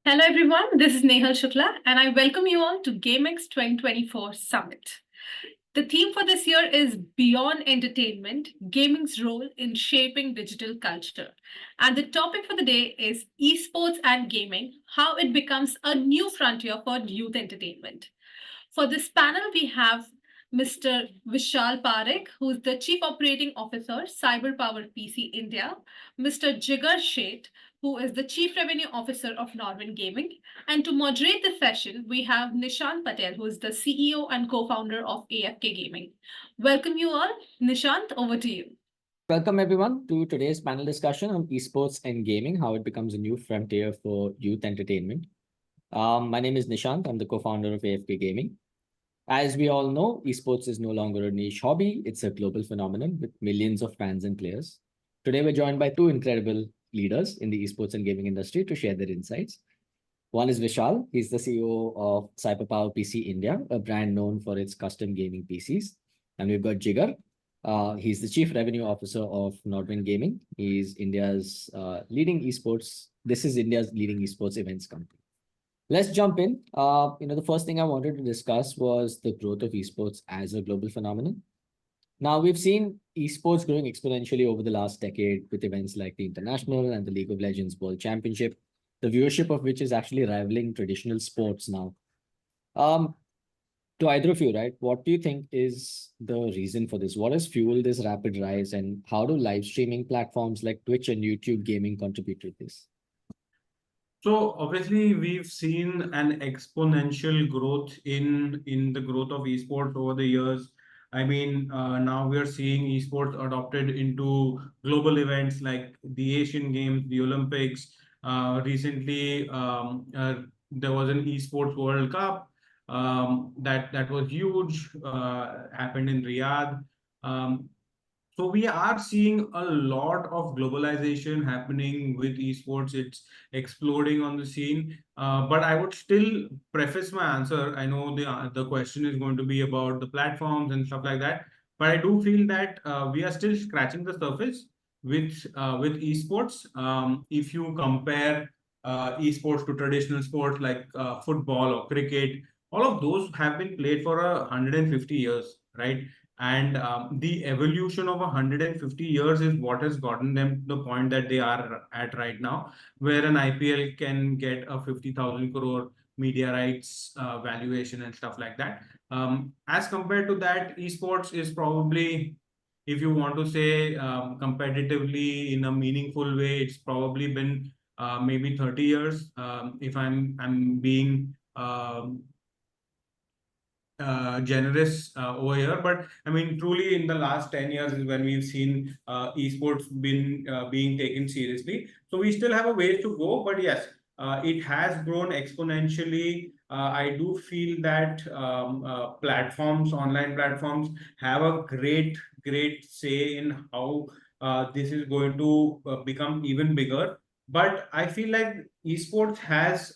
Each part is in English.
Hello everyone, this is Nehal Shukla and I welcome you all to GAMEXX 2024 Summit. The theme for this year is Beyond Entertainment, Gaming's Role in Shaping Digital Culture. And the topic for the day is Esports and Gaming, how it becomes a new frontier for youth entertainment. For this panel, we have Mr. Vishal Parekh, who's the Chief Operating Officer, CyberPowerPC India, Mr. Jigar Sheth, who is the Chief Revenue Officer of NODWIN Gaming. And to moderate the session, we have Nishant Patel, who is the CEO and co-founder of AFK Gaming. Welcome you all. Nishant, over to you. Welcome everyone to today's panel discussion on esports and gaming, how it becomes a new frontier for youth entertainment. My name is Nishant. I'm the co-founder of AFK Gaming. As we all know, esports is no longer a niche hobby. It's a global phenomenon with millions of fans and players. Today, we're joined by two incredible leaders in the esports and gaming industry to share their insights. One is Vishal. He's the CEO of CyberPowerPC India, a brand known for its custom gaming PCs. And we've got Jigar. He's the Chief Revenue Officer of NODWIN Gaming. He's India's leading esports. This is India's leading esports events company. Let's jump in. The first thing I wanted to discuss was the growth of esports as a global phenomenon. Now, we've seen esports growing exponentially over the last decade with events like the International and the League of Legends World Championship, the viewership of which is actually rivaling traditional sports now. To either of you, right, what do you think is the reason for this? What has fueled this rapid rise, and how do live streaming platforms like Twitch and YouTube gaming contribute to this? So obviously we've seen an exponential growth in the growth of esports over the years. I mean, now we are seeing esports adopted into global events like the Asian Games, the Olympics. Recently, there was an esports World Cup that was huge, happened in Riyadh. So we are seeing a lot of globalization happening with esports. It's exploding on the scene. But I would still preface my answer. I know the question is going to be about the platforms and stuff like that. But I do feel that we are still scratching the surface with esports. If you compare esports to traditional sports like football or cricket, all of those have been played for 150 years, right? And the evolution of 150 years is what has gotten them to the point that they are at right now, where an IPL can get a 50,000 crore media rights valuation and stuff like that. As compared to that, esports is probably, if you want to say competitively in a meaningful way, it's probably been maybe 30 years. If I'm being generous over here, but I mean, truly in the last 10 years is when we've seen esports being taken seriously. So we still have a ways to go, but yes, it has grown exponentially. I do feel that online platforms have a great say in how this is going to become even bigger. But I feel like esports has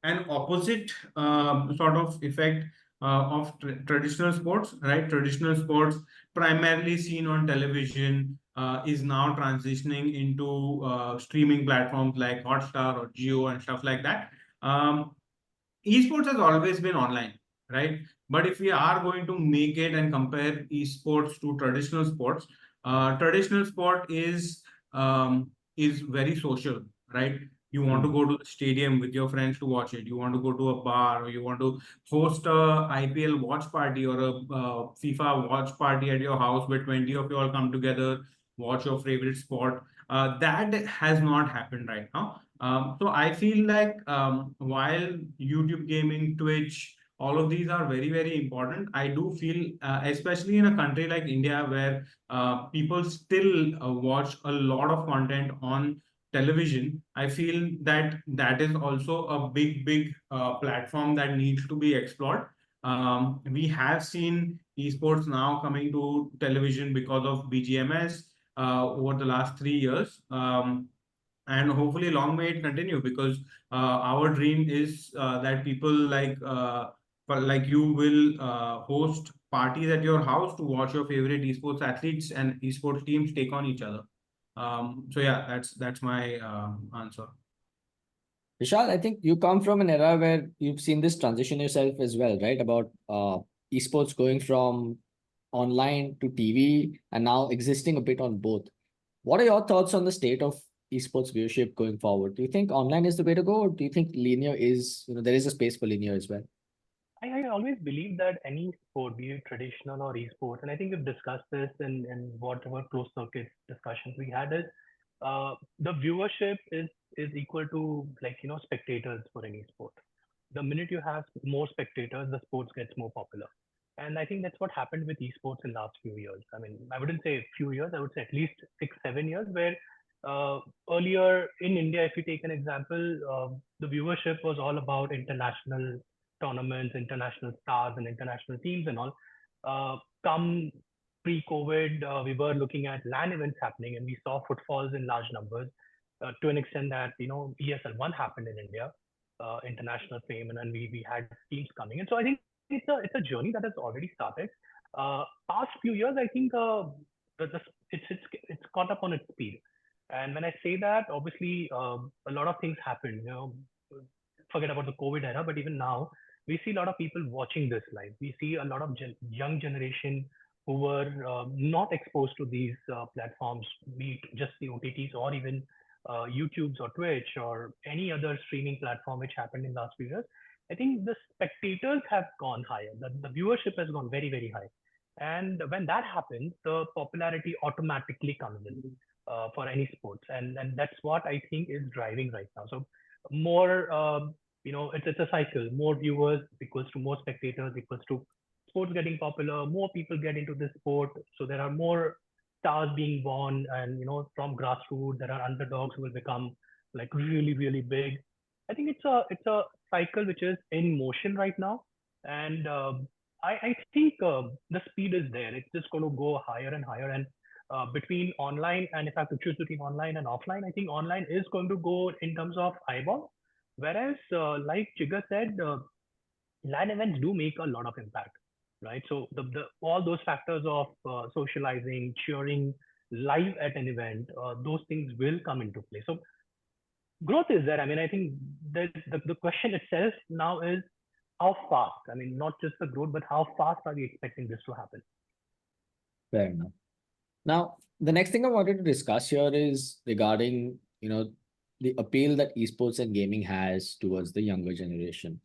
an opposite sort of effect of traditional sports, right? Traditional sports, primarily seen on television, is now transitioning into streaming platforms like Hotstar or Jio and stuff like that. Esports has always been online, right? But if we are going to make it and compare esports to traditional sport is very social, right? You want to go to the stadium with your friends to watch it. You want to go to a bar, or you want to host a IPL watch party or a FIFA watch party at your house where 20 of you all come together, watch your favorite sport. That has not happened right now. So I feel like while YouTube gaming, Twitch, all of these are very important, I do feel, especially in a country like India, where people still watch a lot of content on television, I feel that that is also a big platform that needs to be explored. We have seen esports now coming to television because of BGMS over the last 3 years. And hopefully long may it continue, because our dream is that people like you will host parties at your house to watch your favorite esports athletes and esports teams take on each other. So yeah, that's my answer. Vishal, I think you come from an era where you've seen this transition yourself as well, right? About esports going from online to TV and now existing a bit on both. What are your thoughts on the state of esports viewership going forward? Do you think online is the way to go, or do you think linear is, there is a space for linear as well? I always believe that any sport, be it traditional or esports, and I think we've discussed this in whatever closed circuit discussions we had, is the viewership is equal to, like, spectators for any sport. The minute you have more spectators, the sports gets more popular. And I think that's what happened with esports in last few years. I mean, I wouldn't say a few years, I would say at least 6, 7 years, where earlier in India, if you take an example, the viewership was all about international tournaments, international stars, and international teams and all. Come pre-COVID, we were looking at LAN events happening, and we saw footfalls in large numbers to an extent that ESL1 happened in India, international fame, and then we had teams coming. And so I think it's a journey that has already started. Past few years, I think it's caught up on its speed. And when I say that, obviously a lot of things happen. Forget about the COVID era, but even now we see a lot of people watching this live. We see a lot of young generation who were not exposed to these platforms, be it just the OTTs or even YouTube's or Twitch or any other streaming platform which happened in last few years. I think the spectators have gone higher. The viewership has gone very, very high. And when that happens, the popularity automatically comes in for any sports. And that's what I think is driving right now. So more, it's a cycle. More viewers equals to more spectators equals to sports getting popular. More people get into this sport. So there are more stars being born, and from grassroots there are underdogs who will become like really, really big. I think it's a cycle which is in motion right now. And I think the speed is there. It's just going to go higher and higher. And between online, and if I have to choose between online and offline, I think online is going to go in terms of eyeball. Whereas, like Jigar said, LAN events do make a lot of impact, right? So the all those factors of socializing, cheering live at an event, those things will come into play. So growth is there. I mean, I think the question itself now is how fast. I mean, not just the growth, but how fast are we expecting this to happen? Fair enough. Now, the next thing I wanted to discuss here is regarding, the appeal that esports and gaming has towards the younger generation.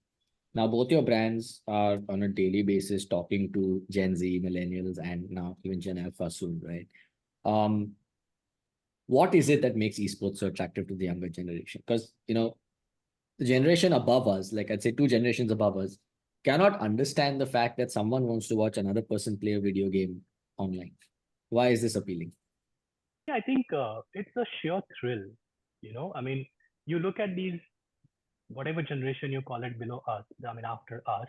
Now, both your brands are on a daily basis talking to Gen Z, millennials, and now even Gen Alpha soon, right? What is it that makes esports so attractive to the younger generation? Because, the generation above us, like I'd say 2 generations above us, cannot understand the fact that someone wants to watch another person play a video game online. Why is this appealing? Yeah, I think it's a sheer thrill. I mean, you look at these, whatever generation you call it below us, I mean, after us,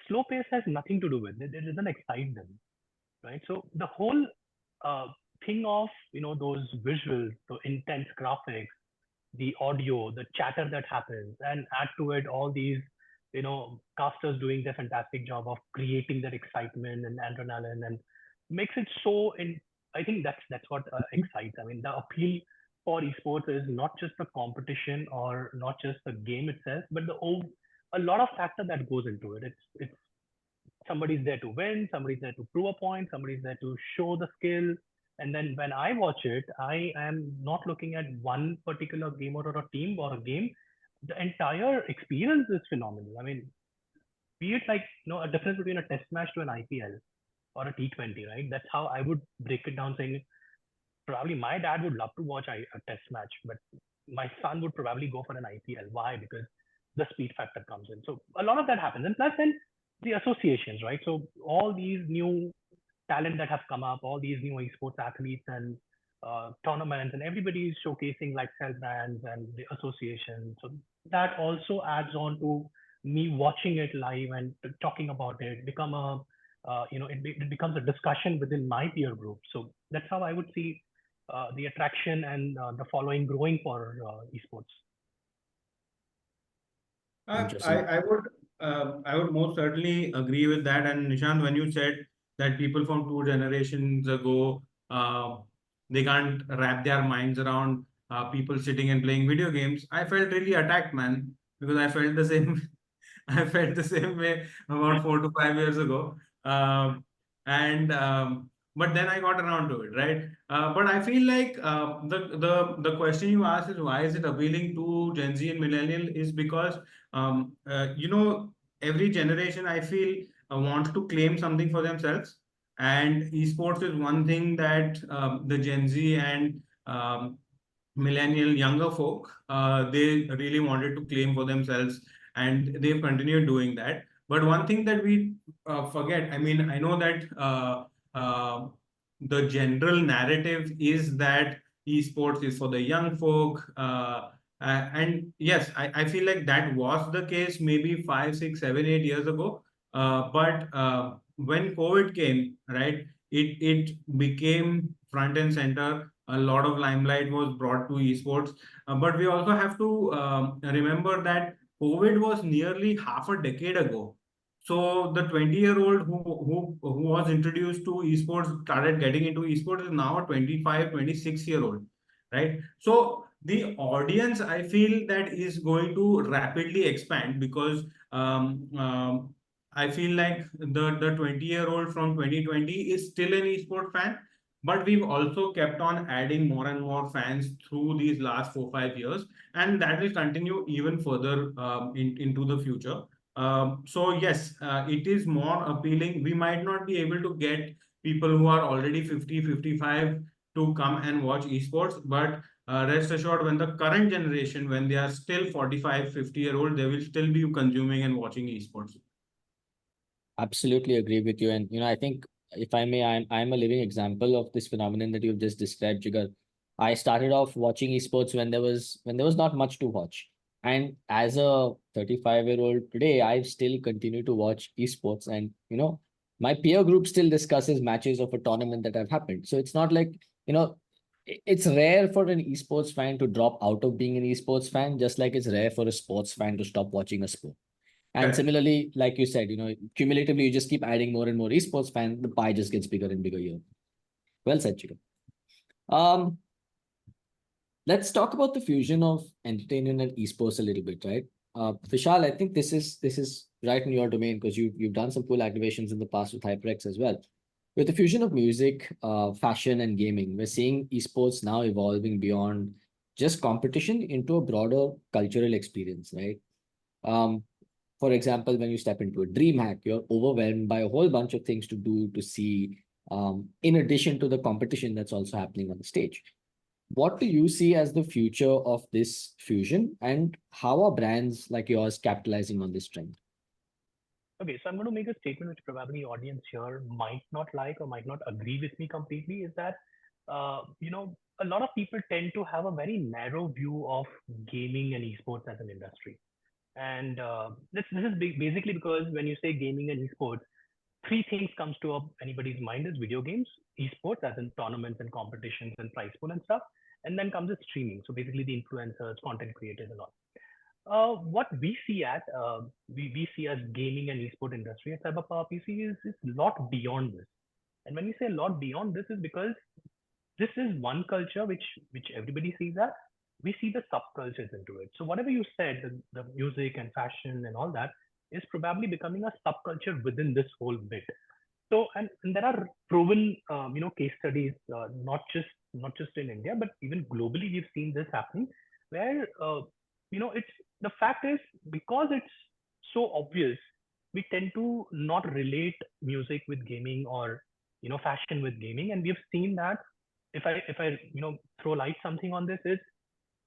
slow pace has nothing to do with it. It doesn't excite them, right? So the whole uh, thing of, those visuals, the intense graphics, the audio, the chatter that happens, and add to it all these, casters doing their fantastic job of creating that excitement and adrenaline, and makes it so. I think that's what excites. I mean, the appeal for esports is not just the competition or not just the game itself, but a lot of factor that goes into it. It's somebody's there to win, somebody's there to prove a point, somebody's there to show the skill. And then when I watch it, I am not looking at one particular game or a team or a game. The entire experience is phenomenal. I mean, be it like, a difference between a test match to an IPL or a T20, right? That's how I would break it down, saying probably my dad would love to watch a test match, but my son would probably go for an IPL. Why? Because the speed factor comes in. So a lot of that happens. And plus then the associations, right? So all these new talent that have come up, all these new esports athletes and tournaments, and everybody is showcasing lifestyle brands and the association. So that also adds on to me watching it live and talking about it, it becomes a discussion within my peer group. So that's how I would see the attraction and the following growing for esports. I would most certainly agree with that. And Nishant, when you said that people from 2 generations ago they can't wrap their minds around people sitting and playing video games. I felt really attacked, man, because I felt the same. I felt the same way about 4 to 5 years ago. Um, and But then I got around to it, right? But I feel like the question you asked is why is it appealing to Gen Z and millennial is because every generation I feel wants to claim something for themselves, and esports is one thing that the Gen Z and millennial younger folk they really wanted to claim for themselves, and they've continued doing that. But one thing that we forget, I mean, I know that the general narrative is that esports is for the young folk, and yes, I feel like that was the case maybe 5, 6, 7, 8 years ago. But when COVID came, right, it became front and center. A lot of limelight was brought to esports, but we also have to remember that COVID was nearly half a decade ago. So the 20-year-old who was introduced to esports, started getting into esports, is now a 25, 26-year-old, right? So the audience, I feel that is going to rapidly expand because I feel like the 20-year-old from 2020 is still an esports fan, but we've also kept on adding more and more fans through these last 4, 5 years, and that will continue even further into the future. So yes, it is more appealing. We might not be able to get people who are already 50, 55 to come and watch esports, but rest assured, when the current generation, when they are still 45, 50-year-old, they will still be consuming and watching esports. Absolutely agree with you. And I think if I may, I'm a living example of this phenomenon that you've just described, Jigar. I started off watching esports when there was not much to watch. And as a 35-year-old today, I've still continued to watch esports. And my peer group still discusses matches of a tournament that have happened. So it's not like, it's rare for an esports fan to drop out of being an esports fan, just like it's rare for a sports fan to stop watching a sport. And Correct. similarly, like you said, cumulatively, you just keep adding more and more esports fans, the pie just gets bigger and bigger here. Well said, Chico. Let's talk about the fusion of entertainment and esports a little bit, right? Vishal, I think this is right in your domain because you've done some cool activations in the past with HyperX as well. With the fusion of music, fashion, and gaming, we're seeing esports now evolving beyond just competition into a broader cultural experience, right? For example, when you step into a dream hack, you're overwhelmed by a whole bunch of things to do, to see, in addition to the competition that's also happening on the stage. What do you see as the future of this fusion, and how are brands like yours capitalizing on this trend? Okay, so I'm going to make a statement which probably audience here might not like or might not agree with me completely. Is that a lot of people tend to have a very narrow view of gaming and esports as an industry. And this is basically because when you say gaming and esports, three things comes to anybody's mind is video games, esports as in tournaments and competitions and prize pool and stuff, and then comes the streaming. So basically the influencers, content creators and all. What we see we see as gaming and esport industry at CyberPowerPC is a lot beyond this. And when we say a lot beyond this is because this is one culture which everybody sees that. We see the subcultures into it. So whatever you said, the music and fashion and all that is probably becoming a subculture within this whole bit. So and there are proven case studies, not just in India, but even globally we've seen this happening, where it's the fact is because it's so obvious, we tend to not relate music with gaming or fashion with gaming, and we've seen that if I throw light something on this is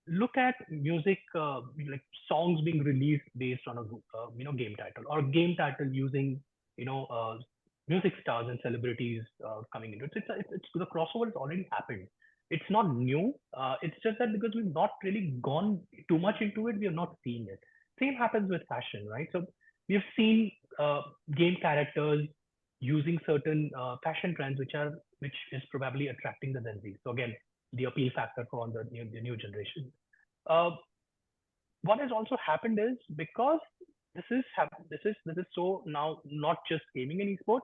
look at music like songs being released based on a game title or game title using music stars and celebrities coming into it. It's the crossover has already happened. It's not new. It's just that because we've not really gone too much into it, we have not seen it. Same happens with fashion, right? So we've seen game characters using certain fashion trends, which is probably attracting the Gen Z. So again, the appeal factor for the new generation. What has also happened is because this is so now not just gaming and esports,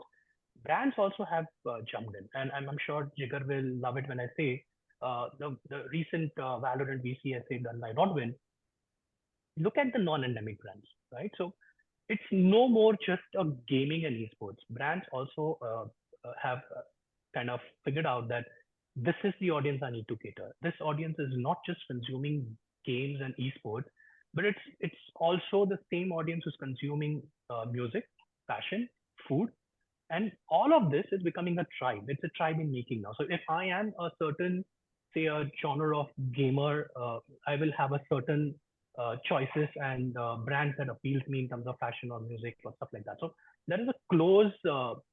brands also have jumped in, and I'm sure Jigar will love it when I say the recent Valorant VCSA done by NODWIN. Look at the non-endemic brands, right? So it's no more just a gaming and esports. Brands also have kind of figured out that this is the audience I need to cater. This audience is not just consuming games and esports, but it's also the same audience who's consuming music, fashion, food, and all of this is becoming a tribe. It's a tribe in making now. So if I am a certain, say, a genre of gamer, I will have a certain choices and brands that appeal to me in terms of fashion or music or stuff like that. So there is a close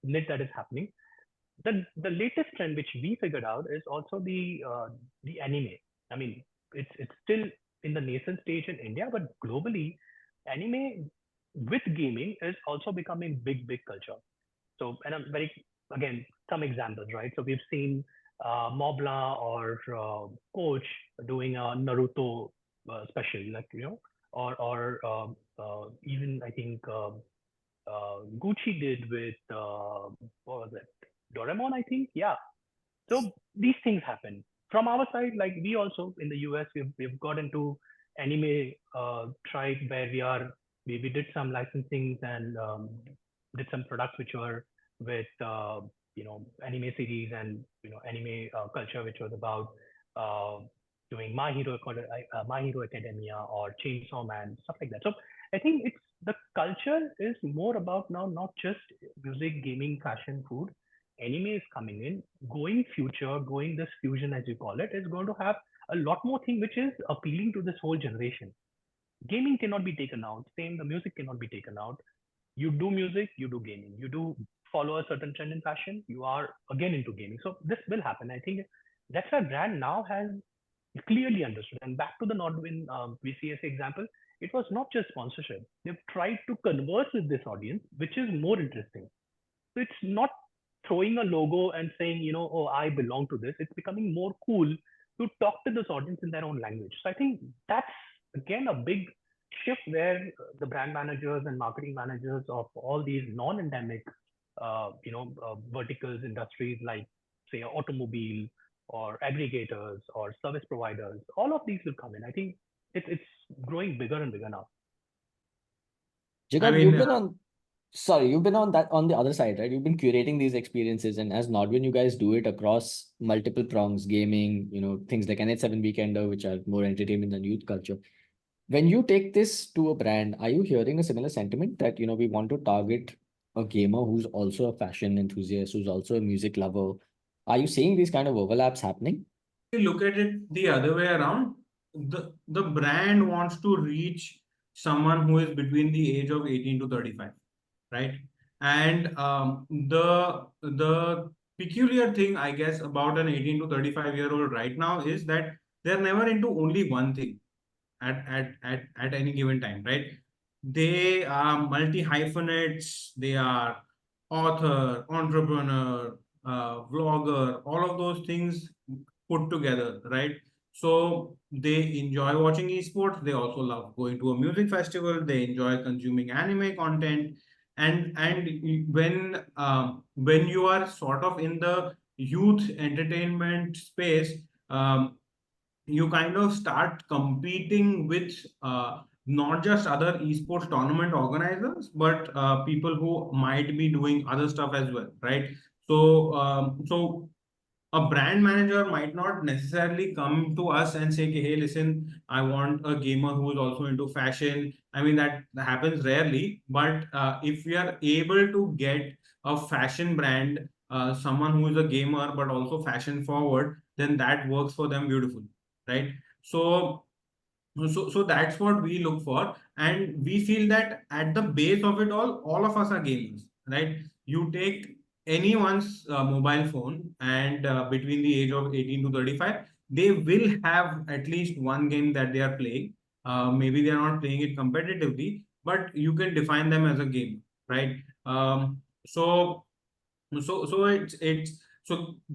knit that is happening. The latest trend which we figured out is also the anime. I mean, it's still in the nascent stage in India, but globally, anime with gaming is also becoming big culture. So, and I'm very, again, some examples, right? So we've seen Mobla or Coach doing a Naruto special, like, or even I think Gucci did with, what was it? Doraemon, I think. Yeah. So these things happen. From our side, like we also in the US, we've got into anime tribe where we did some licensings and did some products which were with anime series and anime culture, which was about uh, doing My Hero Academia or Chainsaw Man, stuff like that. So I think it's the culture is more about now not just music, gaming, fashion, food. Anime is coming in, going this fusion as you call it, is going to have a lot more thing which is appealing to this whole generation. Gaming cannot be taken out. Same, the music cannot be taken out. You do music, you do gaming. You do follow a certain trend in fashion, you are again into gaming. So this will happen. I think that's why brand now has clearly understood. And back to the NODWIN VCS example, it was not just sponsorship. They've tried to converse with this audience, which is more interesting. So it's not throwing a logo and saying, oh, I belong to this. It's becoming more cool to talk to this audience in their own language. So I think that's again a big shift where the brand managers and marketing managers of all these non-endemic, verticals, industries like say automobile or aggregators or service providers, all of these will come in. I think it's growing bigger and bigger now. Jigar, mean, you've been on, sorry, you've been on that on the other side, right? You've been curating these experiences, and as NODWIN, you guys do it across multiple prongs, gaming, things like NH7 Weekender, which are more entertainment than youth culture. When you take this to a brand, are you hearing a similar sentiment that, we want to target a gamer who's also a fashion enthusiast, who's also a music lover? Are you seeing these kind of overlaps happening? you look at it the other way around, the brand wants to reach someone who is between the age of 18 to 35, right? And the peculiar thing, I guess, about an 18 to 35-year-old right now is that they're never into only one thing at any given time, right? They are multi-hyphenates, they are author, entrepreneur, vlogger, all of those things put together, right? So they enjoy watching esports, they also love going to a music festival, they enjoy consuming anime content, and when you are sort of in the youth entertainment space, you kind of start competing with not just other esports tournament organizers, but people who might be doing other stuff as well, right? So a brand manager might not necessarily come to us and say, hey, listen, I want a gamer who is also into fashion. I mean, that happens rarely, but if we are able to get a fashion brand, someone who is a gamer but also fashion forward, then that works for them beautifully, right? So that's what we look for, and we feel that at the base of it all of us are gamers, right? You take anyone's mobile phone, and between the age of 18 to 35, they will have at least one game that they are playing. Maybe they are not playing it competitively, but you can define them as a game, right? So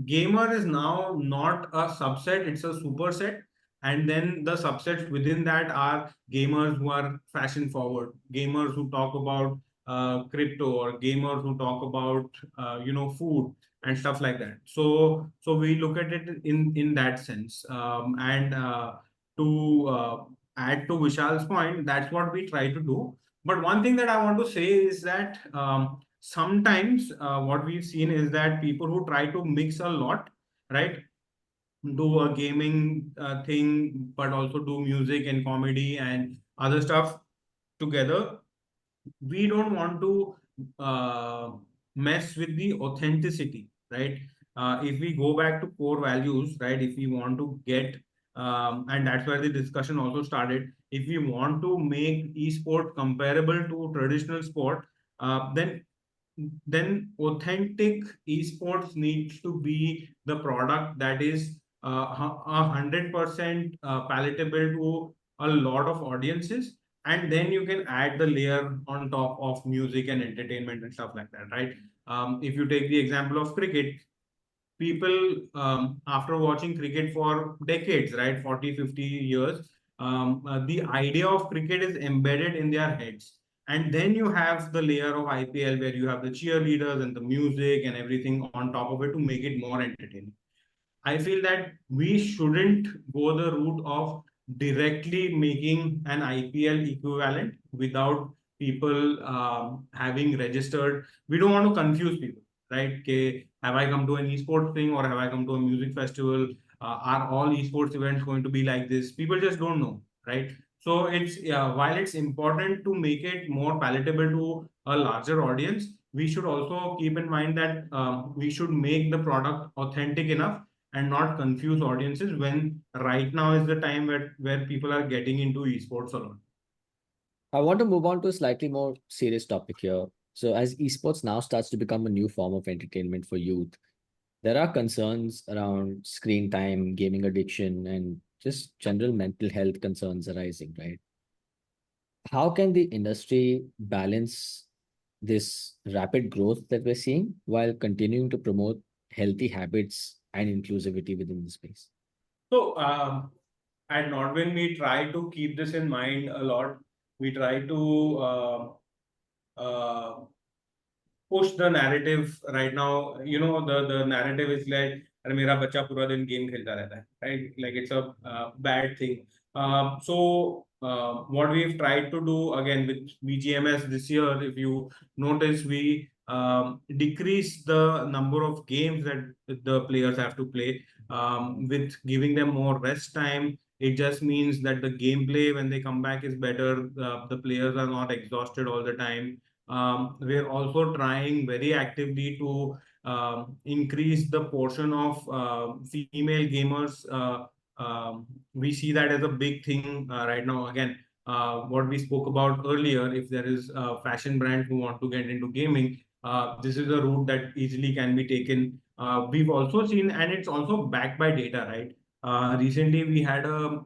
gamer is now not a subset, it's a superset. And then the subsets within that are gamers who are fashion forward, gamers who talk about crypto, or gamers who talk about food and stuff like that. So we look at it in that sense. And to add to Vishal's point, that's what we try to do. But one thing that I want to say is that sometimes what we've seen is that people who try to mix a lot, right, do a gaming thing, but also do music and comedy and other stuff together. We don't want to mess with the authenticity, right? If we go back to core values, right, if we want to get and that's where the discussion also started, if we want to make esport comparable to traditional sport, then authentic esports needs to be the product that is 100% palatable to a lot of audiences, and then you can add the layer on top of music and entertainment and stuff like that, right? If you take the example of cricket, people after watching cricket for decades, right, 40, 50 years, the idea of cricket is embedded in their heads. And then you have the layer of IPL where you have the cheerleaders and the music and everything on top of it to make it more entertaining. I feel that we shouldn't go the route of directly making an IPL equivalent without people having registered. We don't want to confuse people, right? Okay, have I come to an esports thing or have I come to a music festival? Are all esports events going to be like this? People just don't know, right? So it's while it's important to make it more palatable to a larger audience, we should also keep in mind that we should make the product authentic enough and not confuse audiences when right now is the time where people are getting into esports a lot. I want to move on to a slightly more serious topic here. So, as esports now starts to become a new form of entertainment for youth, there are concerns around screen time, gaming addiction, and just general mental health concerns arising, right? How can the industry balance this rapid growth that we're seeing while continuing to promote healthy habits and inclusivity within the space? So at NODWIN, we try to keep this in mind a lot. We try to uh, push the narrative right now. The narrative is like, अरे मेरा बच्चा पूरा दिन game खेलता रहता है, right? Like it's a bad thing. So what we've tried to do again with BGMS this year, if you notice, we decrease the number of games that the players have to play, with giving them more rest time. It just means that the gameplay when they come back is better. The players are not exhausted all the time. We're also trying very actively to increase the portion of female gamers. We see that as a big thing right now. Again, what we spoke about earlier, if there is a fashion brand who want to get into gaming, this is a route that easily can be taken. We've also seen, and it's also backed by data, right? Recently, we had a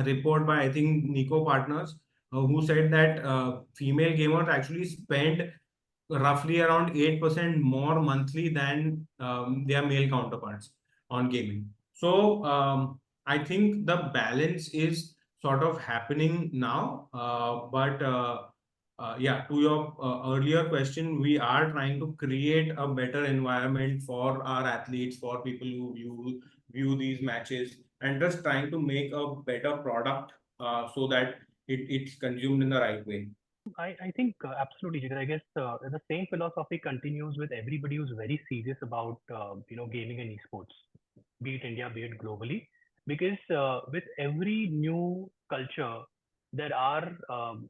report by, I think, Nico Partners, who said that female gamers actually spend roughly around 8% more monthly than their male counterparts on gaming. So I think the balance is sort of happening now. But yeah, to your earlier question, we are trying to create a better environment for our athletes, for people who view these matches, and just trying to make a better product so that it's consumed in the right way. I think absolutely, Jigar. I guess the same philosophy continues with everybody who's very serious about gaming and esports, be it India, be it globally, because with every new culture, there are,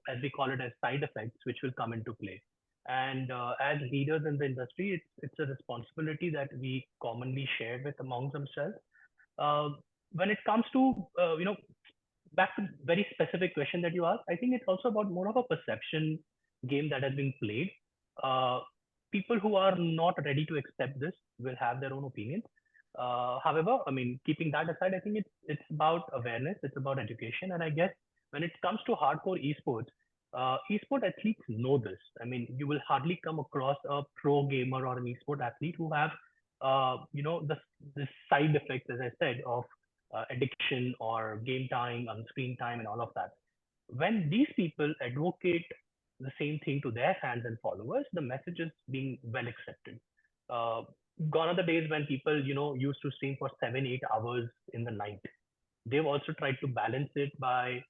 as we call it, as side effects which will come into play. And as leaders in the industry, it's a responsibility that we commonly share with amongst themselves. Uh, when it comes to back to very specific question that you asked, I think it's also about more of a perception game that has been played. Uh, People who are not ready to accept this will have their own opinions. However, I mean, keeping that aside, I think it's about awareness, it's about education, and I guess when it comes to hardcore esports, esport athletes know this. I mean, you will hardly come across a pro gamer or an esport athlete who have, the side effects, as I said, of addiction or game time, on screen time, and all of that. When these people advocate the same thing to their fans and followers, the message is being well accepted. Uh, Gone are the days when people, used to stream for 7, 8 hours in the night. They've also tried to balance it by,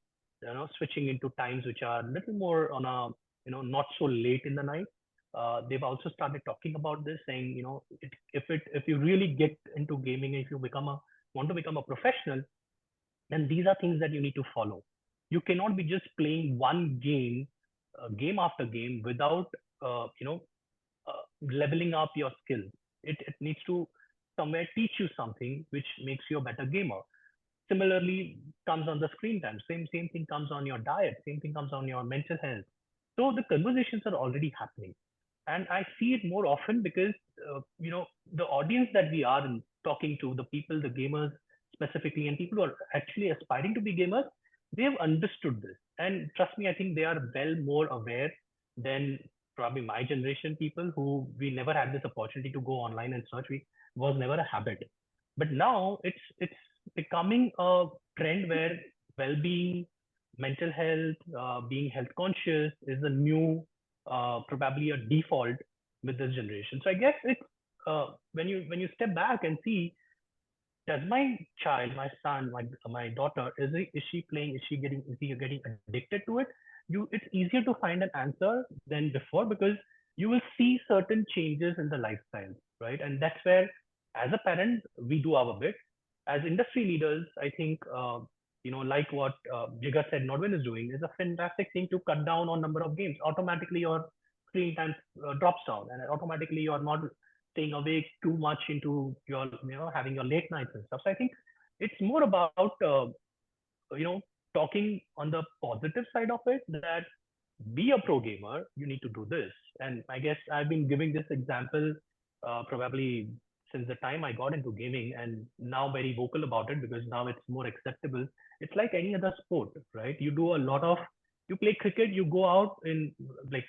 switching into times which are a little more on a, not so late in the night. They've also started talking about this, saying, if you really get into gaming, if you want to become a professional, then these are things that you need to follow. You cannot be just playing one game, game after game, without leveling up your skills. It needs to somewhere teach you something which makes you a better gamer. Similarly, comes on the screen time. Same thing comes on your diet. Same thing comes on your mental health. So the conversations are already happening, and I see it more often because the audience that we are talking to, the people, the gamers specifically, and people who are actually aspiring to be gamers, they have understood this. And trust me, I think they are well more aware than probably my generation people, who we never had this opportunity to go online and search. We was never a habit. But now it's becoming a trend where well-being, mental health, being health conscious is a new, probably a default with this generation. So I guess it's when you step back and see, does my child, my son, my daughter, is she playing? Is he getting addicted to it? It's easier to find an answer than before, because you will see certain changes in the lifestyle, right? And that's where, as a parent, we do our bit. As industry leaders, I think like what Jigar said, NODWIN is doing is a fantastic thing to cut down on number of games. Automatically, your screen time drops down, and automatically you're not staying awake too much into your, having your late nights and stuff. So I think it's more about you know talking on the positive side of it, that be a pro gamer, you need to do this. And I guess I've been giving this example probably since the time I got into gaming, and now very vocal about it because now it's more acceptable. It's like any other sport, right? You play cricket, you go out in like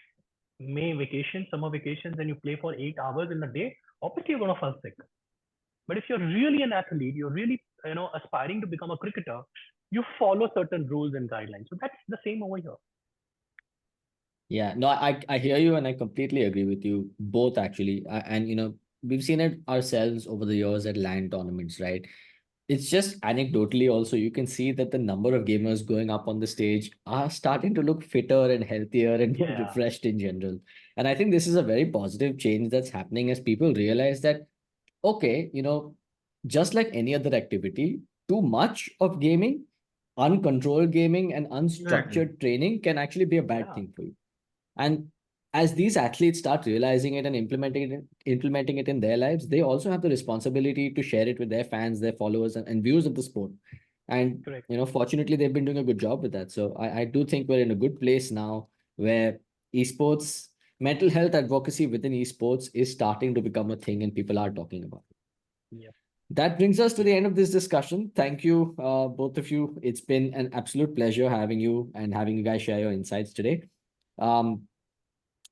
May vacation, summer vacations, and you play for 8 hours in a day. Obviously you're gonna fall sick. But if you're really an athlete, you're really aspiring to become a cricketer, you follow certain rules and guidelines. So that's the same over here. Yeah, no, I hear you and I completely agree with you both actually. And we've seen it ourselves over the years at LAN tournaments, right? It's just anecdotally also, you can see that the number of gamers going up on the stage are starting to look fitter and healthier and more Yeah. refreshed in general. And I think this is a very positive change that's happening as people realize that, okay, just like any other activity, too much of gaming, uncontrolled gaming and Exactly. unstructured training can actually be a bad Yeah. thing for you. And as these athletes start realizing it and implementing it in their lives, they also have the responsibility to share it with their fans, their followers, and viewers of the sport. And Correct. fortunately, they've been doing a good job with that. So I do think we're in a good place now where esports, mental health advocacy within esports is starting to become a thing and people are talking about it. Yep. That brings us to the end of this discussion. Thank you, both of you. It's been an absolute pleasure having you and having you guys share your insights today. Um,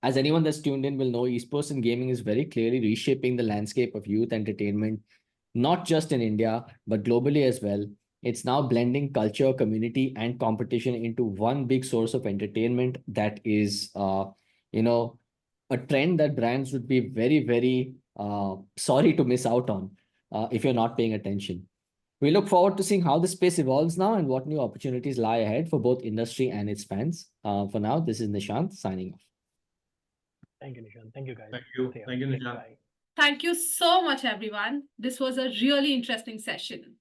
as anyone that's tuned in will know, esports and gaming is very clearly reshaping the landscape of youth entertainment, not just in India, but globally as well. It's now blending culture, community, and competition into one big source of entertainment that is, a trend that brands would be very, very sorry to miss out on if you're not paying attention. We look forward to seeing how the space evolves now and what new opportunities lie ahead for both industry and its fans. For now, this is Nishant signing off. Thank you, Nishant. Thank you, guys. Thank you. See ya. Thank you, Okay, Nishant. bye. Thank you so much, everyone. This was a really interesting session.